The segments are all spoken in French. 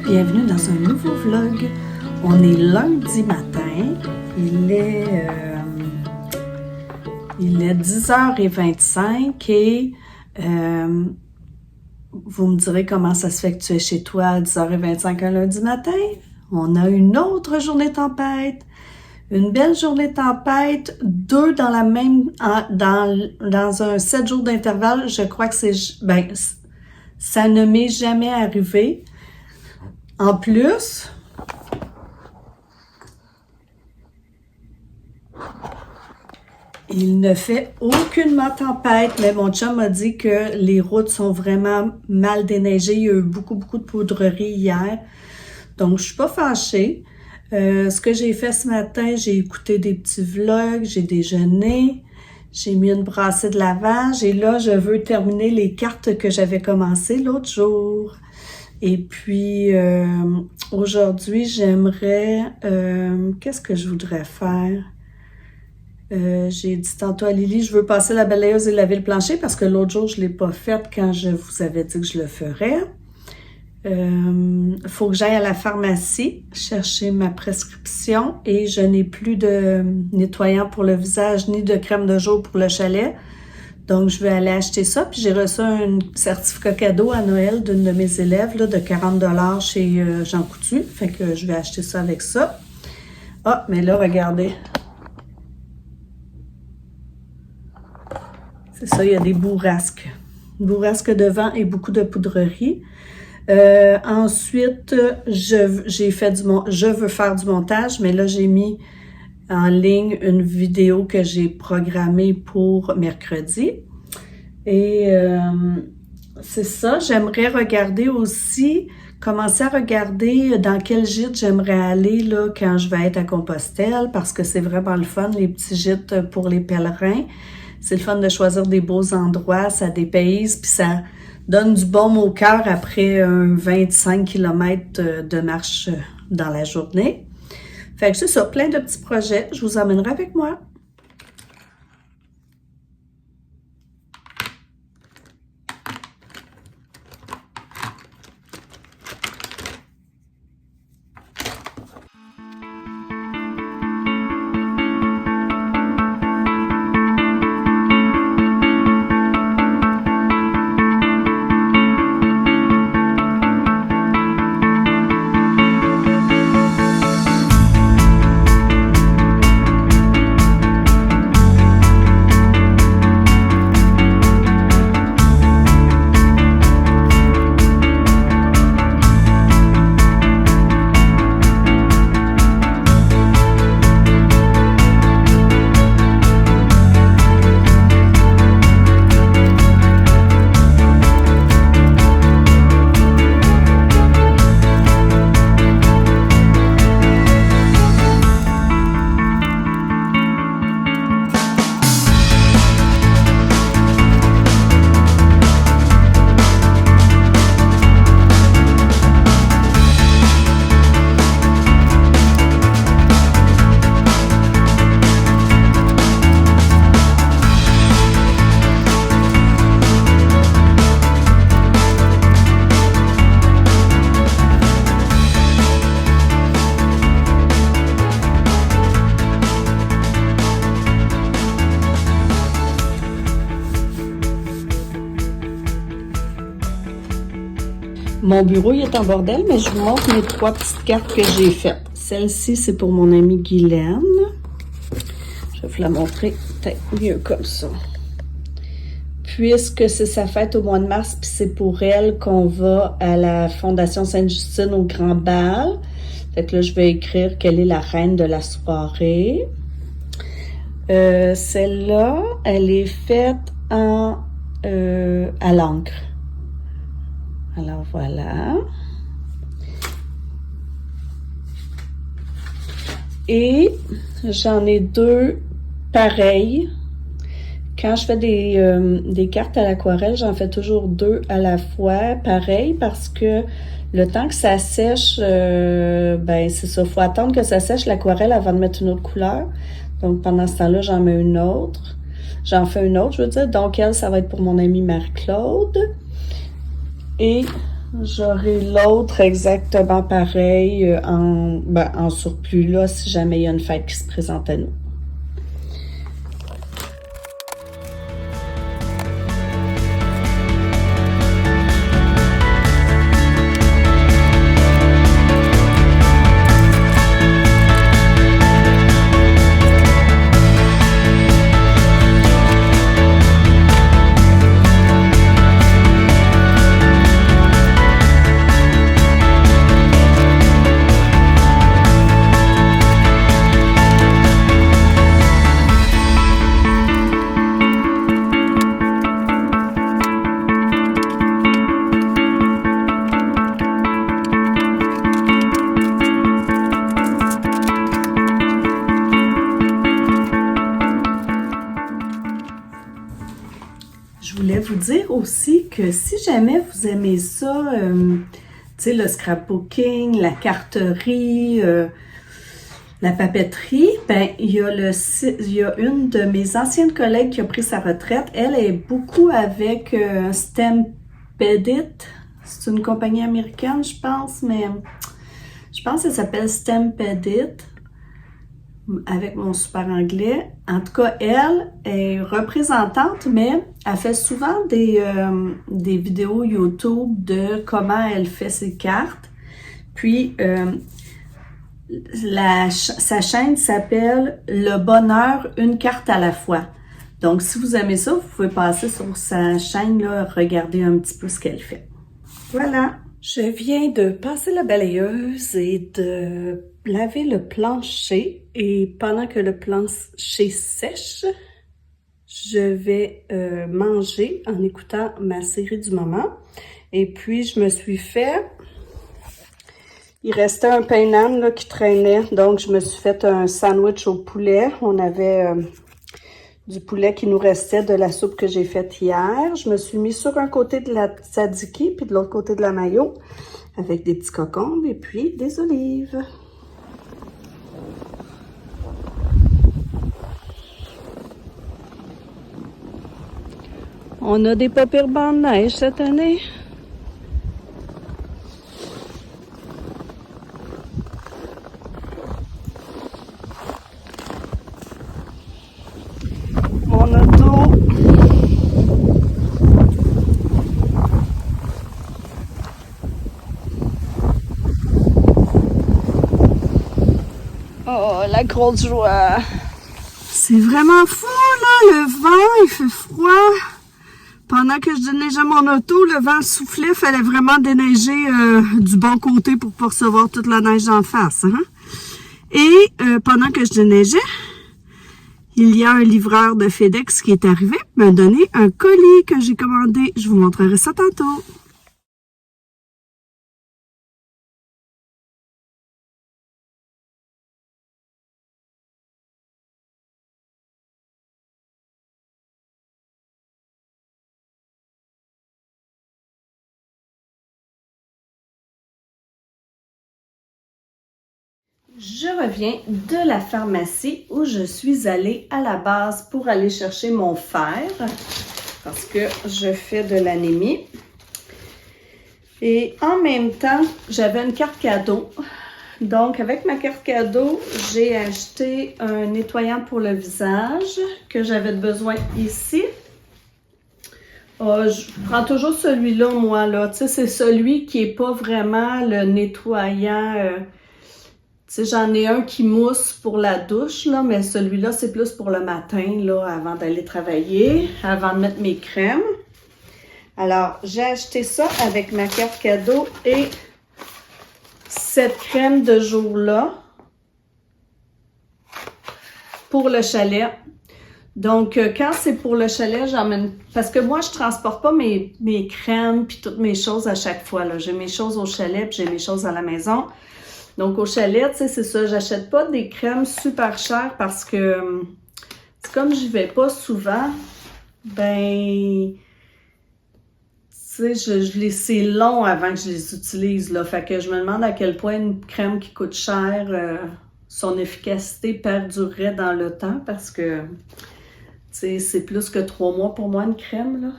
bienvenue dans un nouveau vlog. On est lundi matin, il est 10h25 et vous me direz comment ça se fait que tu es chez toi à 10h25 un lundi matin. On a une autre journée tempête, une belle journée tempête, deux dans la même, dans un 7 jours d'intervalle. Je crois que ça ne m'est jamais arrivé. En plus, il ne fait aucunement tempête, mais mon chum m'a dit que les routes sont vraiment mal déneigées. Il y a eu beaucoup de poudrerie hier, donc je suis pas fâchée. Ce que j'ai fait ce matin, j'ai écouté des petits vlogs, j'ai déjeuné, j'ai mis une brassée de lavage et là, je veux terminer les cartes que j'avais commencées l'autre jour. Et puis, aujourd'hui, j'aimerais... qu'est-ce que je voudrais faire? J'ai dit tantôt à Lily, je veux passer la balayeuse et laver le plancher parce que l'autre jour, je ne l'ai pas faite quand je vous avais dit que je le ferais. Faut que j'aille à la pharmacie chercher ma prescription et je n'ai plus de nettoyant pour le visage ni de crème de jour pour le chalet. Donc, je vais aller acheter ça. Puis, j'ai reçu un certificat cadeau à Noël d'une de mes élèves là, de 40$ chez Jean Coutu. Fait que je vais acheter ça avec ça. Ah, mais là, regardez. C'est ça, il y a des bourrasques. Bourrasques de vent et beaucoup de poudrerie. Ensuite, je veux faire du montage, mais là, j'ai mis en ligne une vidéo que j'ai programmée pour mercredi. Et c'est ça, j'aimerais regarder aussi, commencer à regarder dans quel gîte j'aimerais aller là quand je vais être à Compostelle, parce que c'est vraiment le fun, les petits gîtes pour les pèlerins. C'est le fun de choisir des beaux endroits, ça dépayse, puis ça donne du baume au cœur après un 25 km de marche dans la journée. Fait que c'est ça, plein de petits projets. Je vous emmènerai avec moi. Mon bureau, il est en bordel, mais je vous montre mes 3 petites cartes que j'ai faites. Celle-ci, c'est pour mon amie Guylaine. Je vais vous la montrer peut-être mieux comme ça. Puisque c'est sa fête au mois de mars, puis c'est pour elle qu'on va à la Fondation Sainte-Justine au Grand Bal. Fait que là, je vais écrire quelle est la reine de la soirée. Celle-là, elle est faite à l'encre. Alors voilà. Et j'en ai 2 pareilles. Quand je fais des cartes à l'aquarelle, j'en fais toujours 2 à la fois, pareil, parce que le temps que ça sèche, c'est ça, faut attendre que ça sèche l'aquarelle avant de mettre une autre couleur. Donc pendant ce temps-là, j'en mets une autre. J'en fais une autre, je veux dire. Donc, elle, ça va être pour mon amie Marie-Claude. Et J'aurai l'autre exactement pareil en surplus là, si jamais il y a une fête qui se présente à nous. Je voulais vous dire aussi que si jamais vous aimez ça, tu sais, le scrapbooking, la carterie, la papeterie, ben il y a une de mes anciennes collègues qui a pris sa retraite. Elle est beaucoup avec Stampedit. C'est une compagnie américaine, je pense, mais je pense que ça s'appelle Stampedit. Avec mon super anglais. En tout cas, elle est représentante, mais elle fait souvent des vidéos YouTube de comment elle fait ses cartes. Puis, sa chaîne s'appelle Le bonheur, une carte à la fois. Donc, si vous aimez ça, vous pouvez passer sur sa chaîne, là, regarder un petit peu ce qu'elle fait. Voilà! Je viens de passer la balayeuse et de laver le plancher. Et pendant que le plancher sèche, je vais manger en écoutant ma série du moment. Et puis, je me suis fait... Il restait un pain nan là, qui traînait, donc je me suis fait un sandwich au poulet. On avait du poulet qui nous restait de la soupe que j'ai faite hier. Je me suis mis sur un côté de la tzatziki, puis de l'autre côté de la mayo, avec des petits cocombes et puis des olives. On a des pas pires bancs de neige cette année. Mon auto. Oh, la grosse joie. C'est vraiment fou, là, le vent, il fait froid. Pendant que je déneigeais mon auto, le vent soufflait, fallait vraiment déneiger du bon côté pour pas recevoir toute la neige en face. Hein? Et pendant que je déneigeais, il y a un livreur de FedEx qui est arrivé, m'a donné un colis que j'ai commandé. Je vous montrerai ça tantôt. Je reviens de la pharmacie où je suis allée à la base pour aller chercher mon fer parce que je fais de l'anémie. Et en même temps, j'avais une carte cadeau. Donc, avec ma carte cadeau, j'ai acheté un nettoyant pour le visage que j'avais besoin ici. Je prends toujours celui-là, moi, là. Tu sais, c'est celui qui n'est pas vraiment le nettoyant... Tu sais, j'en ai un qui mousse pour la douche, là, mais celui-là, c'est plus pour le matin, là, avant d'aller travailler, avant de mettre mes crèmes. Alors, j'ai acheté ça avec ma carte cadeau et cette crème de jour-là pour le chalet. Donc, quand c'est pour le chalet, j'emmène... Parce que moi, je transporte pas mes crèmes puis toutes mes choses à chaque fois, là. J'ai mes choses au chalet puis j'ai mes choses à la maison. Donc, au chalet, tu sais, c'est ça. J'achète pas des crèmes super chères parce que, comme j'y vais pas souvent, ben, tu sais, c'est long avant que je les utilise, là. Fait que je me demande à quel point une crème qui coûte cher, son efficacité perdurerait dans le temps parce que, tu sais, c'est plus que 3 mois pour moi, une crème, là.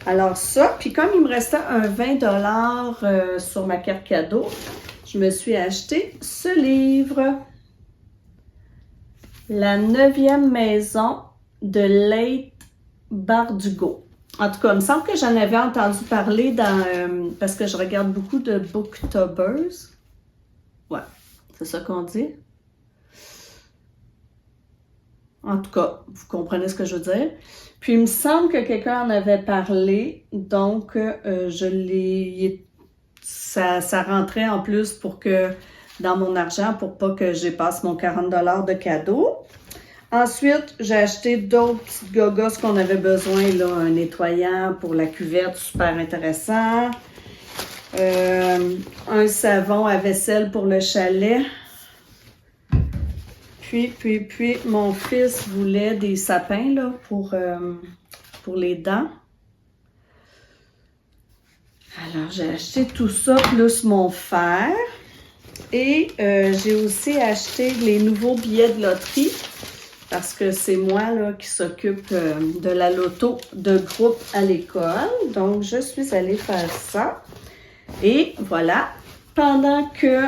Alors ça, puis comme il me restait un 20 sur ma carte cadeau, je me suis acheté ce livre. La 9e maison de Leigh Bardugo. En tout cas, il me semble que j'en avais entendu parler parce que je regarde beaucoup de Booktubers. Ouais, c'est ça qu'on dit. En tout cas, vous comprenez ce que je veux dire. Puis, il me semble que quelqu'un en avait parlé, donc ça rentrait en plus dans mon argent pour pas que je dépasse mon 40 $ de cadeau. Ensuite, j'ai acheté d'autres petites gogos qu'on avait besoin, là, un nettoyant pour la cuvette, super intéressant. Un savon à vaisselle pour le chalet. Puis, mon fils voulait des sapins, là, pour les dents. Alors, j'ai acheté tout ça, plus mon fer. Et j'ai aussi acheté les nouveaux billets de loterie. Parce que c'est moi là, qui s'occupe de la loto de groupe à l'école. Donc, je suis allée faire ça. Et voilà, pendant que,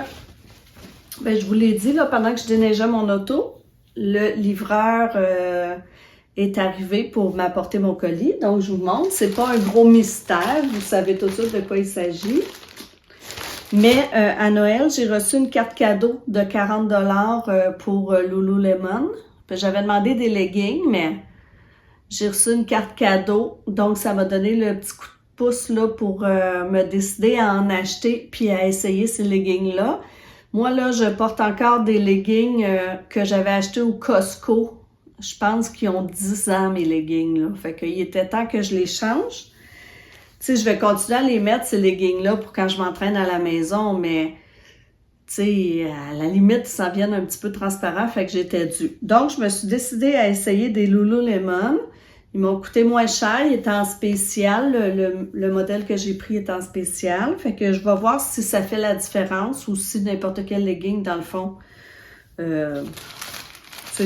je vous l'ai dit, là, pendant que je déneigeais mon auto, le livreur est arrivé pour m'apporter mon colis. Donc, je vous montre. C'est pas un gros mystère. Vous savez tout de suite de quoi il s'agit. Mais à Noël, j'ai reçu une carte cadeau de 40 $ pour Lululemon. J'avais demandé des leggings, mais j'ai reçu une carte cadeau. Donc, ça m'a donné le petit coup de pouce là, pour me décider à en acheter puis à essayer ces leggings-là. Moi, là, je porte encore des leggings que j'avais achetés au Costco. Je pense qu'ils ont 10 ans, mes leggings, là. Fait qu'il était temps que je les change. Tu sais, je vais continuer à les mettre, ces leggings-là, pour quand je m'entraîne à la maison, mais... Tu sais, à la limite, ça vienne un petit peu transparent, fait que j'étais due. Donc, je me suis décidée à essayer des Lululemon. Ils m'ont coûté moins cher, ils étaient en spécial. Le modèle que j'ai pris est en spécial. Fait que je vais voir si ça fait la différence ou si n'importe quel legging, dans le fond, tu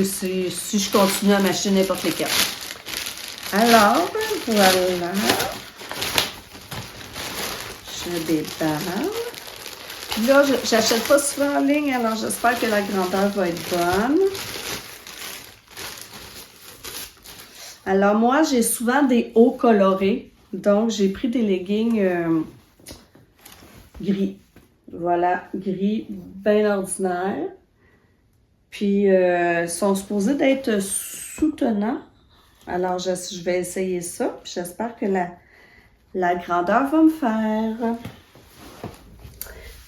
sais, si je continue à m'acheter n'importe lesquels. Alors, voilà. Je déballe. Là, j'achète pas souvent en ligne, alors j'espère que la grandeur va être bonne. Alors moi, j'ai souvent des hauts colorés. Donc, j'ai pris des leggings gris. Voilà, gris, bien ordinaire. Puis, ils sont supposés d'être soutenants. Alors, je vais essayer ça. Puis, j'espère que la grandeur va me faire.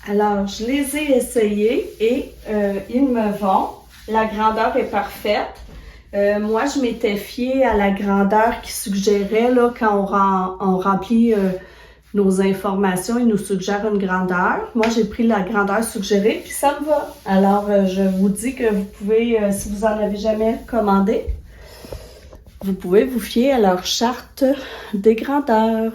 Alors, je les ai essayés et ils me vont. La grandeur est parfaite. Moi, je m'étais fiée à la grandeur qui suggérait, là, quand on remplit nos informations, il nous suggère une grandeur. Moi, j'ai pris la grandeur suggérée, puis ça me va. Alors, je vous dis que vous pouvez, si vous en avez jamais commandé, vous pouvez vous fier à leur charte des grandeurs.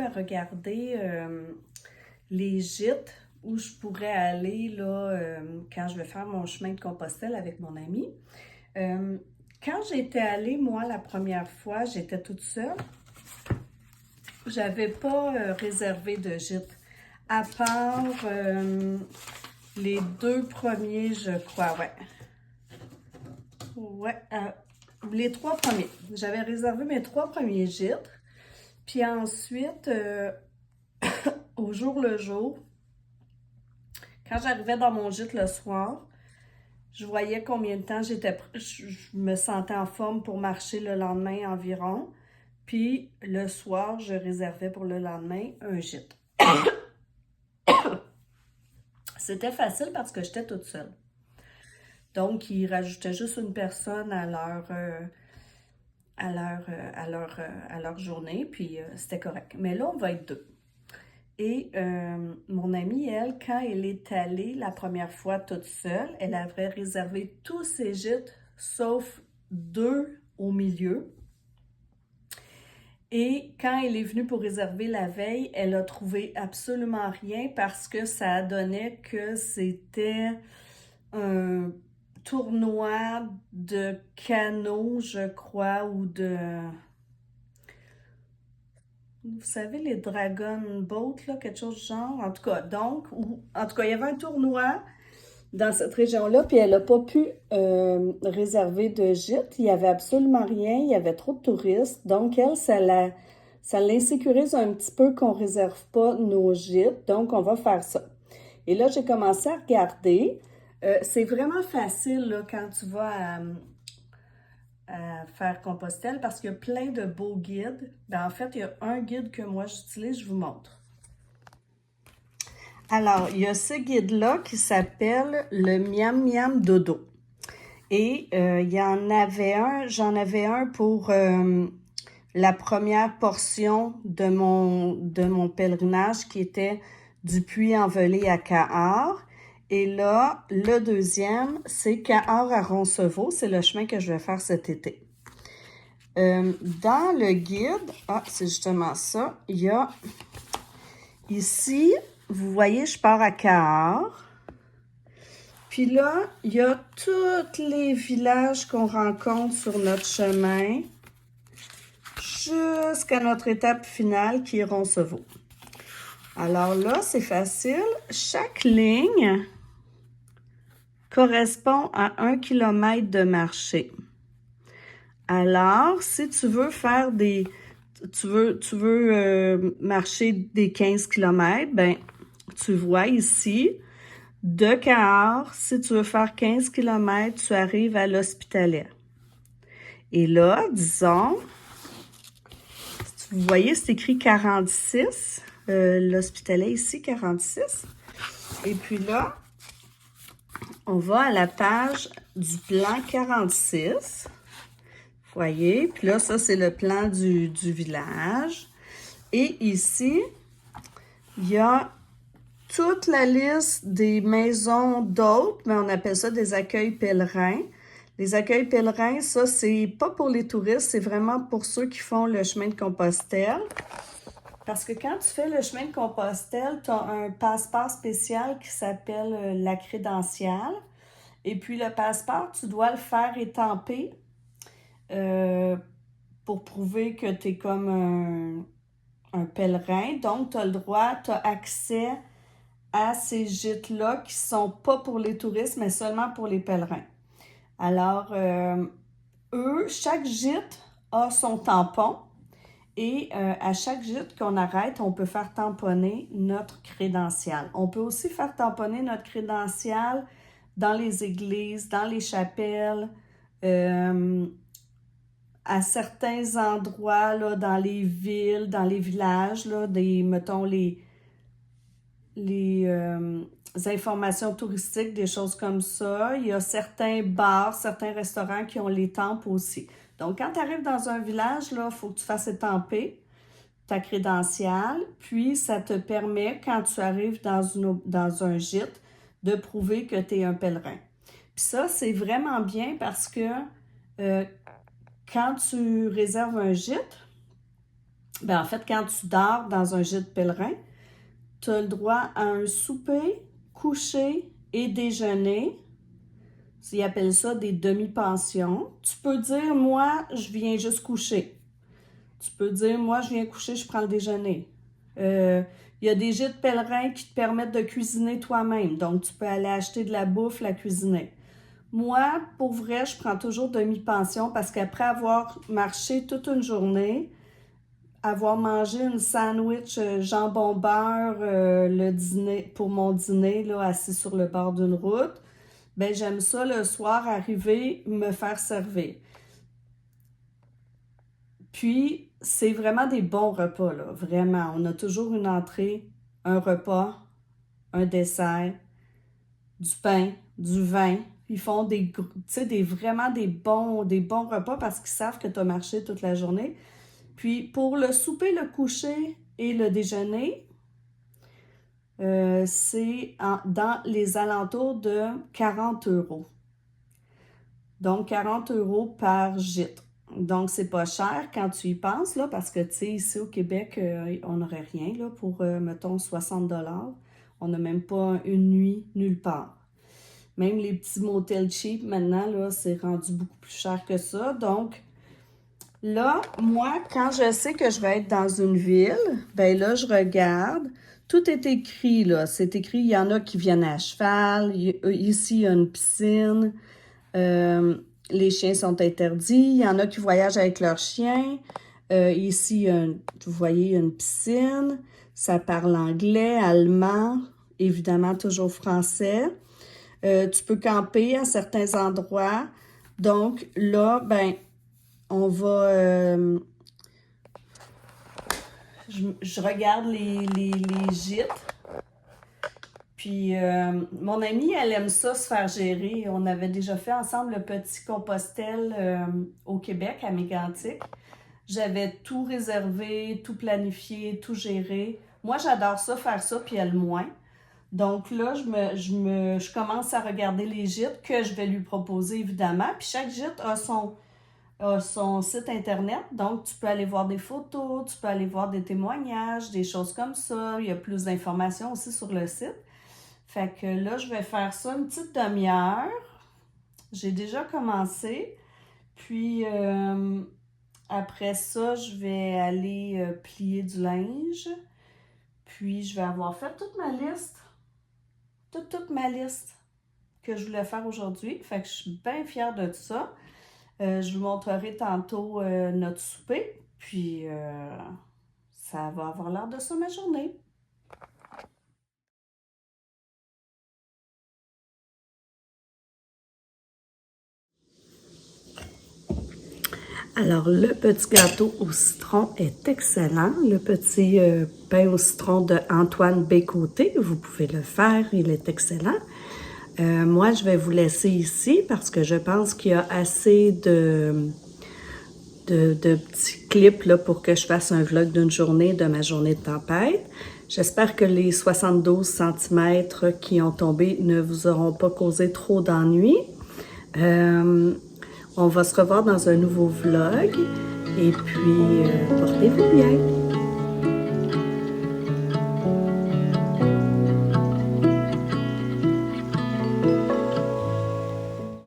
à regarder les gîtes où je pourrais aller là, quand je vais faire mon chemin de Compostelle avec mon ami. Quand j'étais allée, moi, la première fois, j'étais toute seule. J'avais pas réservé de gîte, à part les 2 premiers, je crois, ouais. Ouais, les 3 premiers. J'avais réservé mes 3 premiers gîtes. Puis ensuite, au jour le jour, quand j'arrivais dans mon gîte le soir, je voyais combien de temps je me sentais en forme pour marcher le lendemain environ. Puis le soir, je réservais pour le lendemain un gîte. C'était facile parce que j'étais toute seule. Donc, ils rajoutaient juste une personne à leur journée, puis c'était correct. Mais là, on va être 2. Et mon amie, elle, quand elle est allée la première fois toute seule, elle avait réservé tous ses gîtes, sauf 2 au milieu. Et quand elle est venue pour réserver la veille, elle a trouvé absolument rien parce que ça donnait que c'était un tournoi de canot, je crois, ou de... Vous savez, les Dragon Boat, là, quelque chose du genre. En tout cas, donc, il y avait un tournoi dans cette région-là, puis elle n'a pas pu réserver de gîte. Il n'y avait absolument rien, il y avait trop de touristes. Donc, elle, ça l'insécurise un petit peu qu'on ne réserve pas nos gîtes. Donc, on va faire ça. Et là, j'ai commencé à regarder. C'est vraiment facile là, quand tu vas à faire Compostelle parce qu'il y a plein de beaux guides. Ben, en fait, il y a un guide que moi j'utilise, je vous montre. Alors, il y a ce guide-là qui s'appelle le Miam Miam Dodo. Et j'en avais un pour la première portion de mon pèlerinage qui était du Puy-en-Velay à Cahors. Et là, le deuxième, c'est Cahors à Roncevaux. C'est le chemin que je vais faire cet été. Dans le guide, c'est justement ça, il y a ici, vous voyez, je pars à Cahors. Puis là, il y a tous les villages qu'on rencontre sur notre chemin jusqu'à notre étape finale qui est Roncevaux. Alors là, c'est facile. Chaque ligne correspond à 1 kilomètre de marché. Alors, si tu veux faire tu veux marcher des 15 km, ben, tu vois ici, de Cahors, si tu veux faire 15 km, tu arrives à l'Hospitalet. Et là, disons, vous voyez, c'est écrit 46, l'Hospitalet ici, 46. Et puis là, on va à la page du plan 46. Vous voyez, puis là, ça, c'est le plan du village. Et ici, il y a toute la liste des maisons d'hôtes, mais on appelle ça des accueils pèlerins. Les accueils pèlerins, ça, c'est pas pour les touristes, c'est vraiment pour ceux qui font le chemin de Compostelle. Parce que quand tu fais le chemin de Compostelle, tu as un passeport spécial qui s'appelle la crédentiale. Et puis le passeport, tu dois le faire étamper pour prouver que tu es comme un pèlerin. Donc, tu as le droit, tu as accès à ces gîtes-là qui sont pas pour les touristes, mais seulement pour les pèlerins. Alors, chaque gîte a son tampon et à chaque gîte qu'on arrête, on peut faire tamponner notre crédentiale. On peut aussi faire tamponner notre crédentiale dans les églises, dans les chapelles, à certains endroits, là, dans les villes, dans les villages, là, mettons, les informations touristiques, des choses comme ça. Il y a certains bars, certains restaurants qui ont les tampes aussi. Donc, quand tu arrives dans un village, là, il faut que tu fasses étamper ta crédentiale, puis ça te permet, quand tu arrives dans un gîte, de prouver que tu es un pèlerin. Puis ça, c'est vraiment bien parce que quand tu réserves un gîte, Ben, en fait, quand tu dors dans un gîte pèlerin, tu as le droit à un souper, coucher et déjeuner. Ils appellent ça des demi-pensions. Tu peux dire, moi, je viens juste coucher. Tu peux dire, moi, je viens coucher, je prends le déjeuner. Il y a des gîtes pèlerins qui te permettent de cuisiner toi-même. Donc, tu peux aller acheter de la bouffe, la cuisiner. Moi, pour vrai, je prends toujours demi-pension parce qu'après avoir marché toute une journée, avoir mangé une sandwich jambon beurre le dîner, pour mon dîner, là, assis sur le bord d'une route, ben j'aime ça le soir arriver, me faire servir. Puis, c'est vraiment des bons repas, là, vraiment. On a toujours une entrée, un repas, un dessert, du pain, du vin. Ils font vraiment des bons repas parce qu'ils savent que tu as marché toute la journée. Puis, pour le souper, le coucher et le déjeuner, c'est dans les alentours de 40 €. Donc, 40 € par gîte. Donc, c'est pas cher quand tu y penses, là, parce que, tu sais, ici au Québec, on n'aurait rien, là, pour, mettons, 60 $. On n'a même pas une nuit nulle part. Même les petits motels cheap, maintenant, là, c'est rendu beaucoup plus cher que ça. Donc, là, moi, quand je sais que je vais être dans une ville, ben là, je regarde. Tout est écrit, là. C'est écrit, il y en a qui viennent à cheval. Ici, il y a une piscine. Les chiens sont interdits. Il y en a qui voyagent avec leurs chiens. Ici, vous voyez, il y a une piscine. Ça parle anglais, allemand, évidemment toujours français. Tu peux camper à certains endroits. Donc là, ben, on va... je regarde les gîtes. Puis, mon amie, elle aime ça se faire gérer. On avait déjà fait ensemble le petit Compostelle au Québec, à Mégantic. J'avais tout réservé, tout planifié, tout géré. Moi, j'adore ça, faire ça, puis elle moins. Donc là, je commence à regarder les gîtes que je vais lui proposer, évidemment. Puis chaque gîte a son site Internet. Donc, tu peux aller voir des photos, tu peux aller voir des témoignages, des choses comme ça. Il y a plus d'informations aussi sur le site. Fait que là, je vais faire ça une petite demi-heure. J'ai déjà commencé. Puis, après ça, je vais aller plier du linge. Puis, je vais avoir fait toute ma liste. Toute ma liste que je voulais faire aujourd'hui. Fait que je suis bien fière de tout ça. Je vous montrerai tantôt notre souper. Puis, ça va avoir l'air de ça ma journée. Alors, le petit gâteau au citron est excellent. Le petit pain au citron de Antoine Bécoté, vous pouvez le faire, il est excellent. Moi, je vais vous laisser ici parce que je pense qu'il y a assez de petits clips là, pour que je fasse un vlog d'une journée, de ma journée de tempête. J'espère que les 72 cm qui ont tombé ne vous auront pas causé trop d'ennuis. On va se revoir dans un nouveau vlog et puis portez-vous bien.